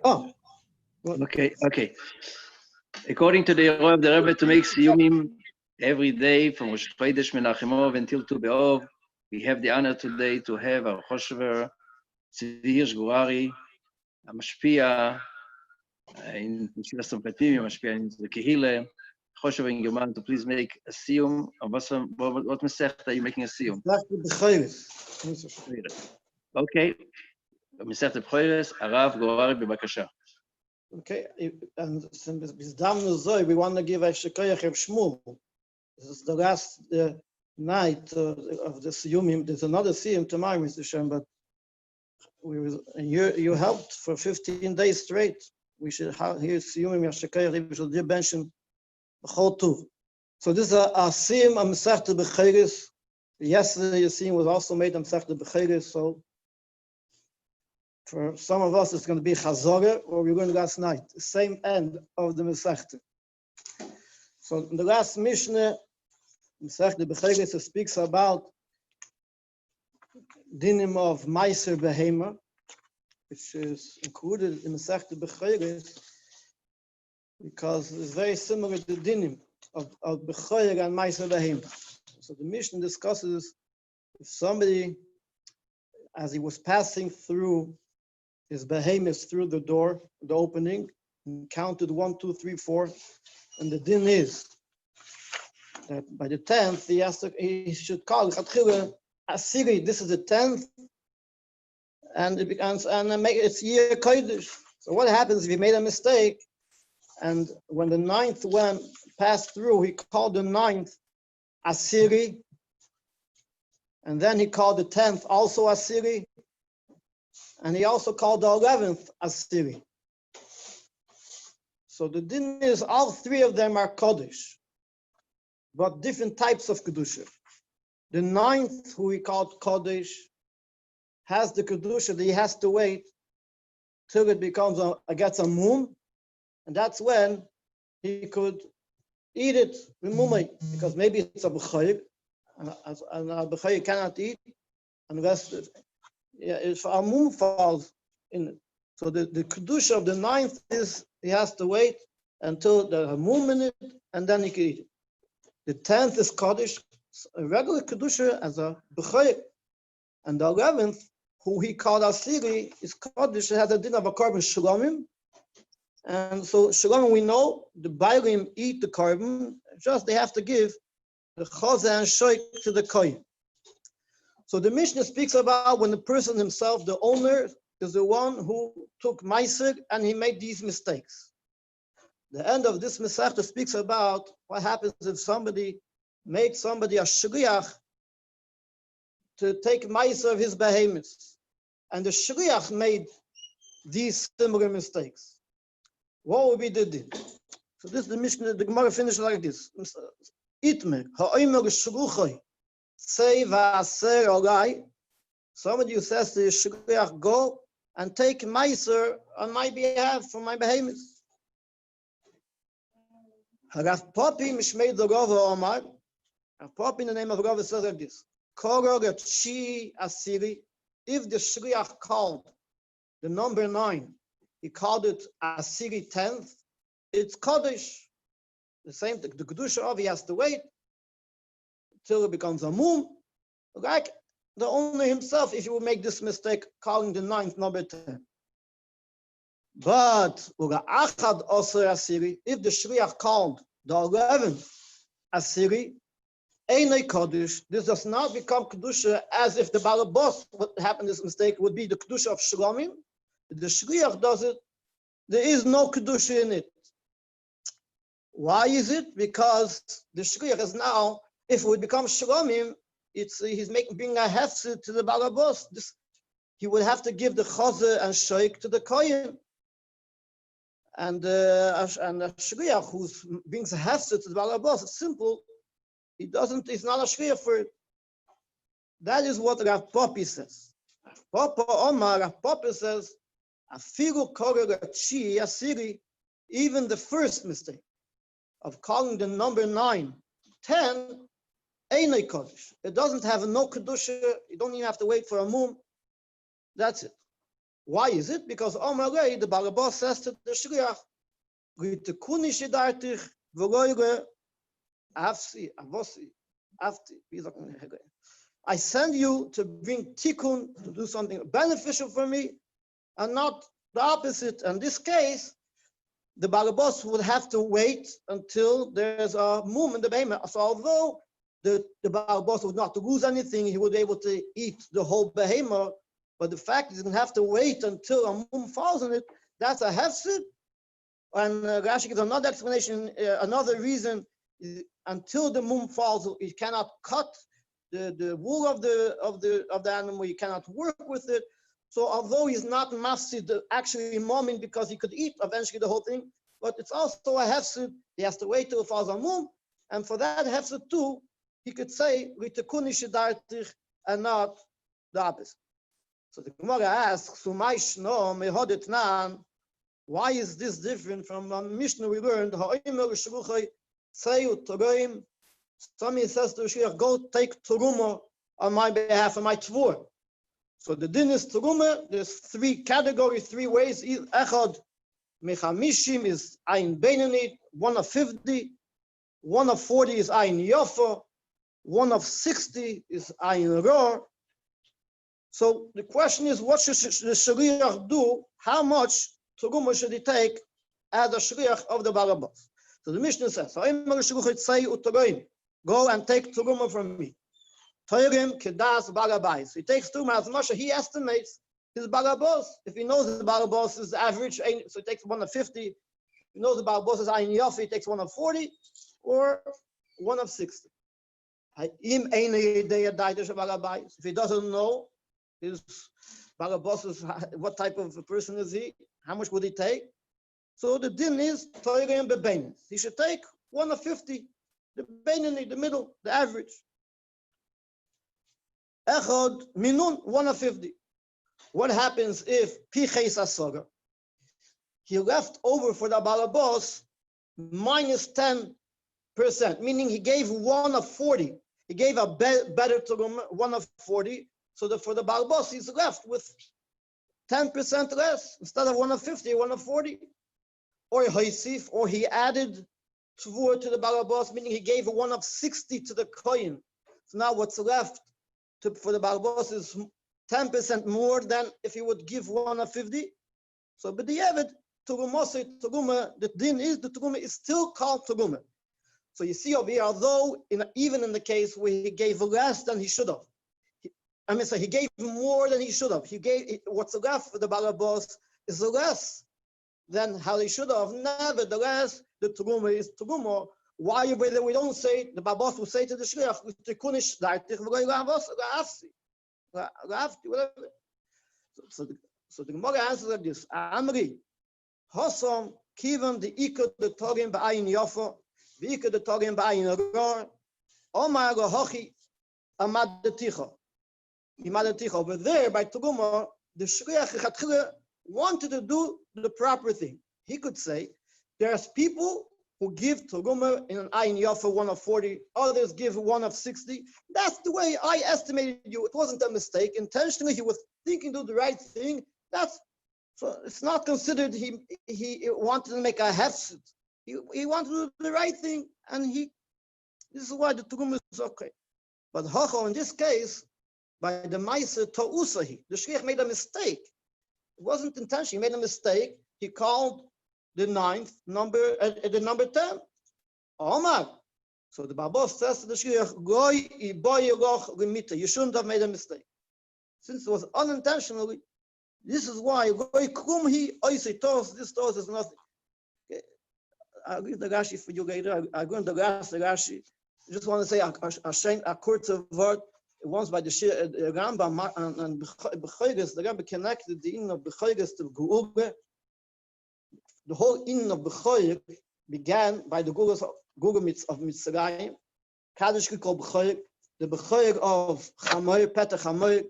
Oh. Okay. According to the Rosh of the Rebbe, to make Siyumim every day from Rosh Chodesh Menachemov until Tu B'Ov, we have the honor today to have our Choshever, הירש גורארי, המשפיע, in Yeshiva Sampatim, המשפיע in the Kehile, Choshever in German, to please make a Siyum. What Masechta are you making a Siyum? Okay. מסכת בכורות, הרב גורארי, בבקשה. Okay, and we want to give a shekayach of Shmuel. This is the last night of the Siyumim. There's another Siyum tomorrow, Mr. Shem, but you helped for 15 days straight. We should hear Siyumim Yashekayach, we should mention the whole two. So this is a Siyum of Masechta Bekhoros. Yesterday, the Siyum was also made on Masechta Bekhoros, so for some of us, it's going to be Chazorah, or we're going to last night, the same end of the Masechta. So in the last Mishnah, Masechta Bekhoros, speaks about dinim of Meiser Behema, which is included in Masechta Bekhoros, because it's very similar to the dinim of Bechor and Meiser Behema. So the Mishnah discusses if somebody, as he was passing through his behemoth through the door, the opening, and counted 1, 2, 3, 4, and the din is that by the 10th he should call Asiri. This is the 10th, and it becomes make it's year kodesh. So what happens if he made a mistake, and when the 9th passed through, he called the 9th Asiri, and then he called the 10th also Asiri. And he also called the 11th Asiri. So the din is all three of them are Kodesh, but different types of Kedusha. The 9th, who he called Kodesh, has the Kedusha that he has to wait till it gets a moon, and that's when he could eat it with mumay, because maybe it's a b'chayr, and a b'chayr cannot eat unless if a moon falls in it. So the kedusha of the 9th is he has to wait until there's a moon in it, and then he can eat it. The 10th is Kaddish, a regular kedusha as a b'chayr, and the 11th, who he called Asiri, is Kaddish. It has a din of a carbon shalomim, and so shalomim we know the bailim eat the carbon. Just they have to give the chazah and shoik to the kohen. So the Mishnah speaks about when the person himself, the owner, is the one who took meiser and he made these mistakes. The end of this Masechta speaks about what happens if somebody made somebody a shliach to take meiser of his behemoths, and the shliach made these similar mistakes. What would be the din? So this is the Mishnah, the Gemara finishes like this. Itmer, ha'omer shluchai. Say v'aser olai, somebody who says to the shliach, go and take meiser on my behalf for my behemoth. Rav Papi mishmei the Rav Omar. Rav Papi in the name of Rav says like this: Korog chi asiri. If the shliach called the number 9, he called it asiri 10th. It's kodesh. The same thing. The kedusha of he has to wait till it becomes a moon, like the owner himself, if he would make this mistake, calling the 9th number 10. But if the shliach called the 11th Asiri, Einay Kodesh, this does not become Kedusha as if the Balabos, what happened this mistake, would be the Kedusha of Shlomim. If the shliach does it, there is no Kedusha in it. Why is it? Because the shliach is now, if it would become Shlomim, he's bringing a hefzer to the Balabos. He would have to give the chazah and shoik to the kohen. And the shliach who brings a hefzer to the Balabos, it's simple. He's not a shliach for it. That is what Rav Papi says. Rav Papi says, Afilu korel chi asiri, even the first mistake of calling the number 9, 10, Einay Kodesh. It doesn't have no Kedusha. You don't even have to wait for a moon. That's it. Why is it? Because Omarei, the Balabas says to the Shliach, Ritekuni Shidartich, Veloire, Afsi, Avosi, Afti. I send you to bring tikkun, to do something beneficial for me, and not the opposite. In this case, the Balabas would have to wait until there's a moon in the behemoth. So although the Balabas would not lose anything, he would be able to eat the whole behemoth, but the fact he's going to have to wait until a moon falls on it, that's a hefsid. And Rashi gives another explanation, another reason, until the moon falls, you cannot cut the wool of the animal, you cannot work with it. So although he's not mafsid actually moment because he could eat eventually the whole thing, but it's also a hefsid. He has to wait till it falls on moon, and for that hefsid too, he could say ritekuni shidartich and not the opposite. So the Gemara asks, why is this different from a Mishnah we learned? Somebody says to Shliach, go take teruma on my behalf, on my tvur. So the din is teruma. There's three categories, three ways. Echad mechamishim is ayin beinani, 1 of 50, 1 of 40 is ayin yofa, 1 of 60 is ayin ror. So the question is, what should the shliach do? How much teruma should he take as a shliach of the Balabas? So the Mishnah says, go and take teruma from me. Toirim kedas Balabais. He takes teruma as much as he estimates his Balabas. If he knows the Balabas is average, so he takes 1 of 50. If he knows the Balabas is ayin yofa, he takes 1 of 40 or 1 of 60. If he doesn't know his Balabas is, what type of a person is he? How much would he take? So the din is toirim bebeinis. He should take 1 of 50. The beinani, the middle, the average. Echad minun, 1 of 50. What happens if piches asaga? He left over for the Balabas minus 10%, meaning he gave 1 of 40. He gave a better to 1 of 40. So for the Balabas, he's left with 10% less instead of 1 of 50, 1 of 40. Or Haisif, or he added tvur to the Balabas, meaning he gave 1 of 60 to the kohen. So now what's left for the Balabas is 10% more than if he would give 1 of 50. So, but the Yevid, Teruma, the din is, the Teruma is still called Teruma. So you see over here, although even in the case where he gave less than he should have, he gave more than he should have. He gave, what's left for the Balabas is less than how they should have. Nevertheless, the Teruma is Teruma. Why we don't say, the Balabas will say to the Shliach, so the Gemara answers like this. Amri, Hosom, Kivan, the Ikot, the Torim, Ba'ayin Yofa, the Ikot, the Torim, Ba'ayin Ror, Omar, Hochi, Amad the Ticha. Over there, by Teruma, the Shliach wanted to do the proper thing. He could say, there's people who give Teruma in an ayin yofa 1 of 40, others give 1 of 60. That's the way I estimated you. It wasn't a mistake. Intentionally, he was thinking to do the right thing. So it's not considered he wanted to make a hefset. He wanted to do the right thing, and this is why the Teruma is okay. But Hocho, in this case, by the Maisa Ta'usahi, the Shliach made a mistake. It wasn't intentional. He made a mistake. He called the 9th number, the number 10. Omar. So the Balabas says to the Shliach, you shouldn't have made a mistake. Since it was unintentionally, this is why this Tos is nothing. Okay. I'll read the Rashi for you later. I'll go into the Rashi. I just want to say a kurz word. Once by the Rambam and Bechoros, the Rebbe connected the in of Bechoros to Geulah. The whole in of Bechoros began by the Geulah of Mitzrayim. Kaddish called Bechoros, the Bechoros of Chamoy, Petach Chamoy,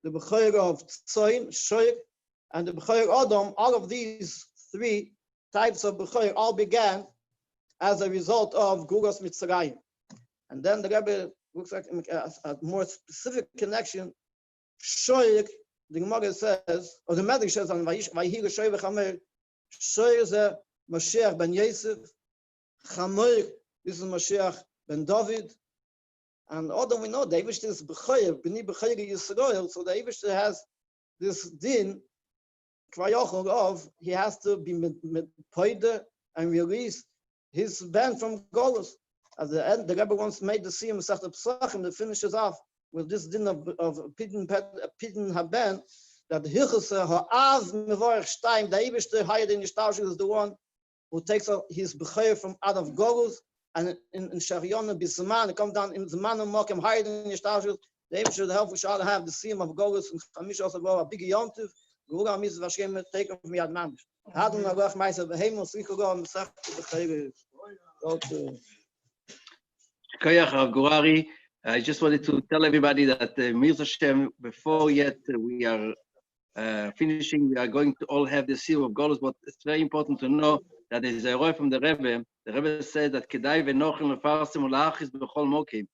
the Bechoros of Tzoyin, Shoyer, and the Bechoros Adam. All of these 3 types of Bechoros all began as a result of Geulah Mitzrayim. And then the Rebbe looks like a more specific connection. Shoyek, the Gemara says, or the Medrash says on Vayihira Shoyek Chamer, Shoyek is a Mashiach ben Yosef, Chamer is a Mashiach ben David, and although we know the Eibush is B'chayer, B'ni B'chayer Yisrael, so the Eibush has this din, Kvayochel of, he has to be mit Poide and release his band from Golus. At the end, the Rebbe once made the Sim Mesechta Pesachim that finishes off with this din of Pidin Haben, that the Hilchase Ha'az Mevorach Shteim, the Eibishter higher than Yishtaush is the one who takes his B'chayer from out of Golus, and in Shariona B'Zman, it comes down in Zman and Mokim higher than Yishtaush. The Eibishter help we shall have the Sim of Golus and Chamish also go a big Yontiv, Gura Mitzvah Hashem take from Yad Mamish. Hadon Agach Meiser Behemel Slicho Go Mesechta B'chayer. Koyach of Gurari. I just wanted to tell everybody that Mirza Hashem, before yet we are finishing, we are going to all have the seal of Golus, but it's very important to know that there is a roy from the Rebbe. The Rebbe said that Kedai v'nochim lefarsim ulachis b'chol mokim.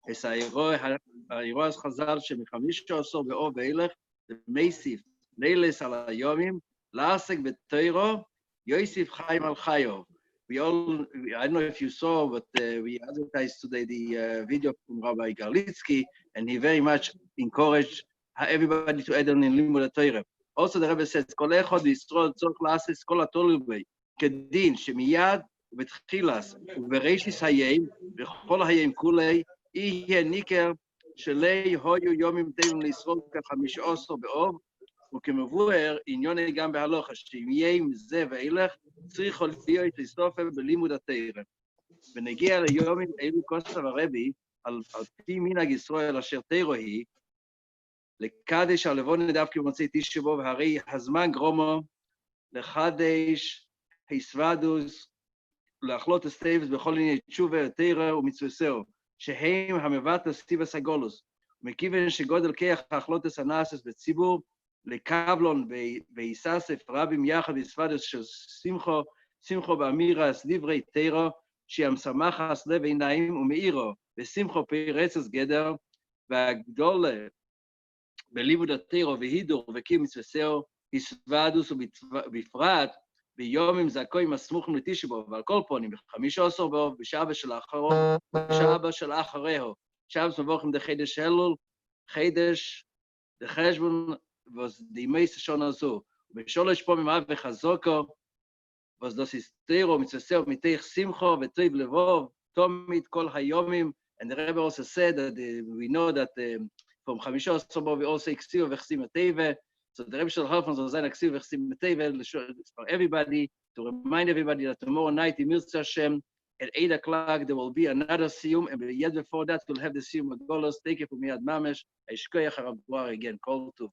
Es ha'iroi Chazal shemechamisha osor be'or ve'elech v'meisif leiles al hayomim la'asek b'teiro Yosef Chaim al Chayo. I don't know if you saw, but we advertised today the video from Rabbi Garlitsky, and he very much encouraged everybody to add on in Limud HaTorah. Also, the Rebbe says, Kol echad v'yisrael tzorich la'ases kol ha'tolubei, kedin shemiyad ובתחילס ובראשיס hayim v'chol hayim kulei, יהיה ניכר שלי הויו יומים טבעים לישראל כ15 באוב, וכמבואר עניוני גם בהלוכה, שאם יהיה מזה ואילך, צריך להיות לסופר בלימוד התורה. ונגיע ליומים אלו כוסף הרבי, על פי מנהג ישראל אשר תורה היא, לקדש הלבון דווקא במוצאי תשעה באב, והרי הזמן גרומו לחדש היסוודוס, להחלות הסטייבס בכל ענייני תשובה, תורה ומצווסהו, שהם המבט הסטיבס הגולוס. מכיוון שגודל כיח ההחלוטס הנאסס בציבור, לקבלון ואיססף רבים יחד יסוודוס של שמחו באמירס דברי תורה, שימשמחס לב עיניים ומאירו, ושמחו פרצס גדר, והגדול בלימוד התורה והידור וקים מצווסהו, יסוודוס ובפרט, ביומים זכויים הסמוכים לתשעה באב, ועל כל פונים, ב15 באב, בשעה של אחריהו, שעה מבוכים דחידש אלול, חידש דחשבון, וזדימי ששון הזו, ובשולש פעמים אב וחזוקו, וזדוסיסטרו, מצווסהו, מתך שמחו, וטוב לבוב, תומית כל היומים, and the Rebbe also said that we know that from 15 באב we also exil v'chsim ateve. So the Rebbe shall help us on Zayin Aksiv v'chsim ateve for everybody, to remind everybody that tomorrow night in Mirza Hashem at 8 o'clock there will be another Siyum, and yet before that we'll have the Siyum of Golos. Take it from Yad Mamesh. Eshkoyach Harab Gwoari again. Kol Tov.